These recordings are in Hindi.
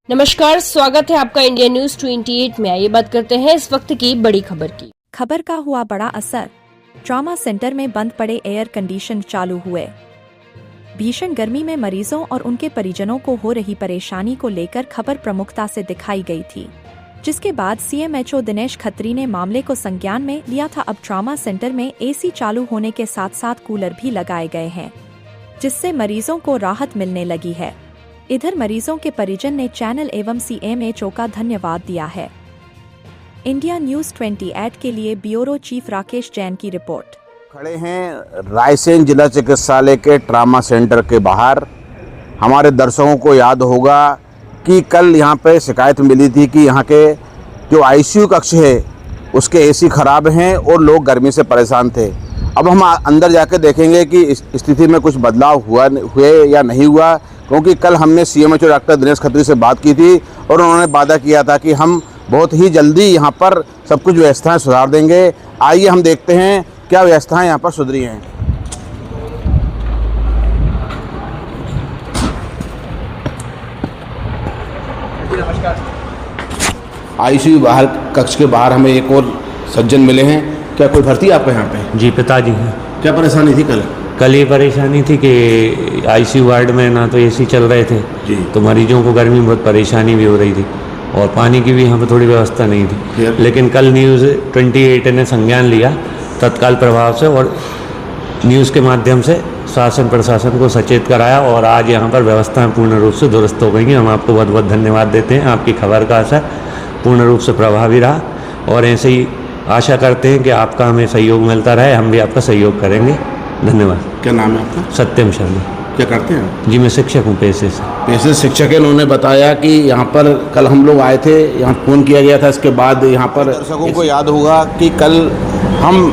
नमस्कार, स्वागत है आपका इंडिया न्यूज 28 में। आइए बात करते हैं इस वक्त की बड़ी खबर की। खबर का हुआ बड़ा असर, ट्रॉमा सेंटर में बंद पड़े एयर कंडीशन चालू हुए। भीषण गर्मी में मरीजों और उनके परिजनों को हो रही परेशानी को लेकर खबर प्रमुखता से दिखाई गई थी, जिसके बाद सीएमएचओ दिनेश खत्री ने मामले को संज्ञान में लिया था। अब ट्रॉमा सेंटर में एसी चालू होने के साथ साथ कूलर भी लगाए गए हैं, जिससे मरीजों को राहत मिलने लगी है। इधर मरीजों के परिजन ने चैनल एवं सीएमएचओ का धन्यवाद दिया है। इंडिया न्यूज 28 के लिए ब्यूरो चीफ राकेश जैन की रिपोर्ट। खड़े हैं रायसेन जिला चिकित्सालय के ट्रामा सेंटर के बाहर। हमारे दर्शकों को याद होगा कि कल यहाँ पे शिकायत मिली थी कि यहाँ के जो आईसीयू कक्ष है उसके एसी खराब हैं और लोग गर्मी से परेशान थे। अब हम अंदर जाके देखेंगे कि इस स्थिति में कुछ बदलाव हुए या नहीं हुआ, क्योंकि कल हमने सीएमएचओ डॉक्टर दिनेश खत्री से बात की थी और उन्होंने वादा किया था कि हम बहुत ही जल्दी यहाँ पर सब कुछ व्यवस्थाएं सुधार देंगे। आइए हम देखते हैं क्या व्यवस्थाएं यहाँ पर सुधरी हैं। नमस्कार। आईसीयू बाहर कक्ष के बाहर हमें एक और सज्जन मिले हैं। क्या कोई भर्ती है आपके यहाँ पे? जी, पिताजी हैं। क्या परेशानी थी कल ये परेशानी थी कि आईसीयू वार्ड में ना तो एसी चल रहे थे जी, तो मरीजों को गर्मी में बहुत परेशानी भी हो रही थी और पानी की भी यहाँ पर थोड़ी व्यवस्था नहीं थी। लेकिन कल न्यूज़ 28 ने संज्ञान लिया तत्काल प्रभाव से और न्यूज़ के माध्यम से शासन प्रशासन को सचेत कराया और आज यहाँ पर व्यवस्थाएं पूर्ण रूप से दुरुस्त हो गई हैं। हम आपको बहुत बहुत धन्यवाद देते हैं। आपकी खबर का असर पूर्ण रूप से प्रभावी रहा और ऐसे ही आशा करते हैं कि आपका हमें सहयोग मिलता रहे। हम भी आपका सहयोग करेंगे। धन्यवाद। क्या नाम है आपका? सत्यम शर्मा। क्या करते हैं? जी, मैं शिक्षक हूँ पेशे से। पेशे शिक्षक है। उन्होंने बताया कि यहाँ पर कल हम लोग आए थे, यहाँ फ़ोन किया गया था। इसके बाद यहाँ पर दर्शकों को याद होगा कि कल हम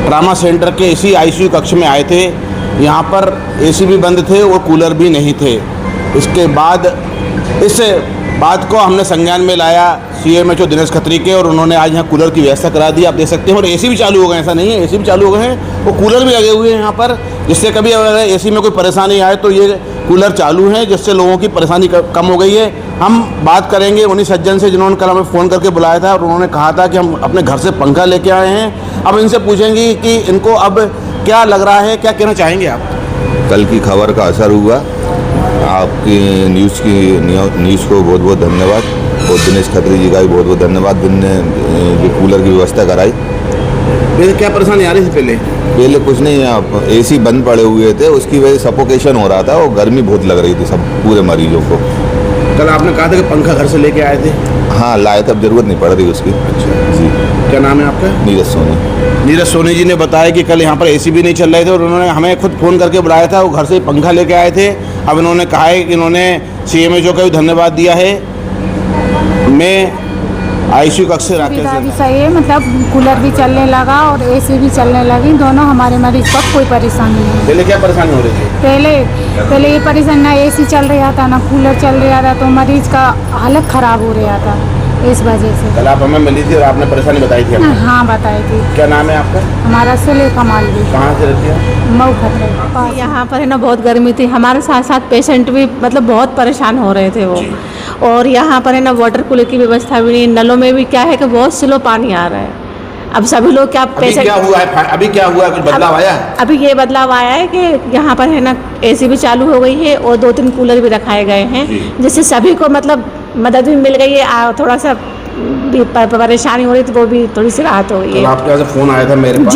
ट्रामा सेंटर के इसी आईसीयू कक्ष में आए थे। यहाँ पर एसी भी बंद थे और कूलर भी नहीं थे। इसके बाद इस बात को हमने संज्ञान में लाया सीएमएचओ दिनेश खत्री के और उन्होंने आज यहाँ कूलर की व्यवस्था करा दी। आप देख सकते हैं और एसी भी चालू हो गए। ऐसा नहीं है, एसी भी चालू हो गए हैं और कूलर भी लगे हुए हैं यहाँ पर, जिससे कभी अगर एसी में कोई परेशानी आए तो ये कूलर चालू हैं, जिससे लोगों की परेशानी कम हो गई है। हम बात करेंगे उन्हीं सज्जन से जिन्होंने कल हमें फ़ोन करके बुलाया था और उन्होंने कहा था कि हम अपने घर से पंखा लेके आए हैं। अब इनसे पूछेंगे कि इनको अब क्या लग रहा है, क्या कहना चाहेंगे आप? कल की खबर का असर हुआ। आपकी न्यूज़ को बहुत बहुत धन्यवाद और दिनेश खत्री जी का भी बहुत बहुत धन्यवाद जिनने जो कूलर की व्यवस्था कराई। क्या परेशानी आ रही थी? पहले कुछ नहीं, आप एसी बंद पड़े हुए थे, उसकी वजह से सफोकेशन हो रहा था और गर्मी बहुत लग रही थी सब पूरे मरीजों को। कल आपने कहा था कि पंखा घर से लेके आए थे? हाँ, लाए थे, अब जरूरत नहीं पड़ रही उसकी। अच्छा जी। क्या नाम है आपका? नीरज सोनी। नीरज सोनी जी ने बताया कि कल यहाँ पर एसी भी नहीं चल रहे थे और उन्होंने हमें खुद फ़ोन करके बुलाया था। वो घर से पंखा लेके आए थे। अब इन्होंने कहा है कि इन्होंने सीएमएचओ का भी धन्यवाद दिया है। मैं आईसीयू कक्ष से राकेश भी सही है, मतलब कूलर भी चलने लगा और एसी भी चलने लगी। दोनों हमारे मरीज को कोई परेशानी नहीं। पहले क्या परेशानी हो रही थी? पहले ये परेशानी, ना एसी चल रहा था ना कूलर चल रहा था, तो मरीज का हालत ख़राब हो रहा था इस वजह से। कल आप हमें मिली थी और आपने परेशानी बताई थी हमें? हाँ, बताई थी। क्या नाम है आपका? हमारा सुले कमाल भी। कहाँ से रहती है? मऊ खतरे। यहाँ पर है ना बहुत गर्मी थी, हमारे साथ साथ पेशेंट भी मतलब बहुत परेशान हो रहे थे वो। और यहाँ पर है ना वाटर कूलर की व्यवस्था भी नहीं। नलों में भी क्या है कि बहुत स्लो पानी आ रहा है। अब सभी लोग क्या पेशेंट क्या हुआ है? अभी क्या हुआ है? कुछ बदलाव आया है? अभी ये बदलाव आया है कि यहाँ पर है ना एसी भी चालू हो गई है और 2-3 कूलर भी रखाए गए हैं, जिससे सभी को मतलब मदद भी मिल गई है। थोड़ा सा परेशानी हो रही थी, वो भी थोड़ी सी राहत हो गई है। आपके यहाँ से फ़ोन आया था मेरे पास?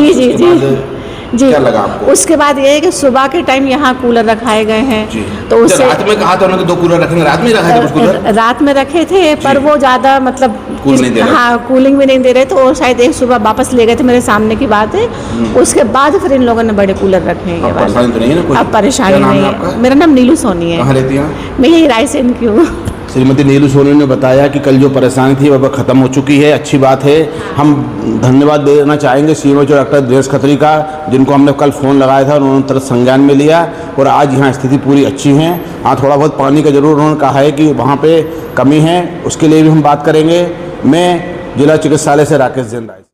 जी। क्या लगा आपको? उसके बाद ये है कि सुबह के टाइम यहाँ कूलर रखाए गए हैं, तो उससे रात में कहा था उन्होंने 2 कूलर रखेंगे। रात में रखा था कुछ कूलर? रात में रखे थे पर वो ज़्यादा मतलब कूलिंग भी नहीं दे रहे, तो वो शायद एक सुबह वापस ले गए थे, मेरे सामने की बात है। उसके बाद फिर इन लोगों ने बड़े कूलर रखे हैं। अब परेशानी तो नहीं है ना? अब परेशानी नहीं है। मेरा नाम नीलू सोनी है। कहाँ रहती हैं? मैं यही रायसेन की हूँ। श्रीमती नीलू सोनी ने बताया कि कल जो परेशानी थी वह ख़त्म हो चुकी है। अच्छी बात है। हम धन्यवाद देना चाहेंगे सीएमएचओ डॉक्टर दिनेश खत्री का, जिनको हमने कल फ़ोन लगाया था और उन्होंने तुरंत संज्ञान में लिया और आज यहाँ स्थिति पूरी अच्छी है। हाँ, थोड़ा बहुत पानी का जरूर उन्होंने कहा है कि वहाँ पे कमी है, उसके लिए भी हम बात करेंगे। मैं जिला चिकित्सालय से राकेश जैन।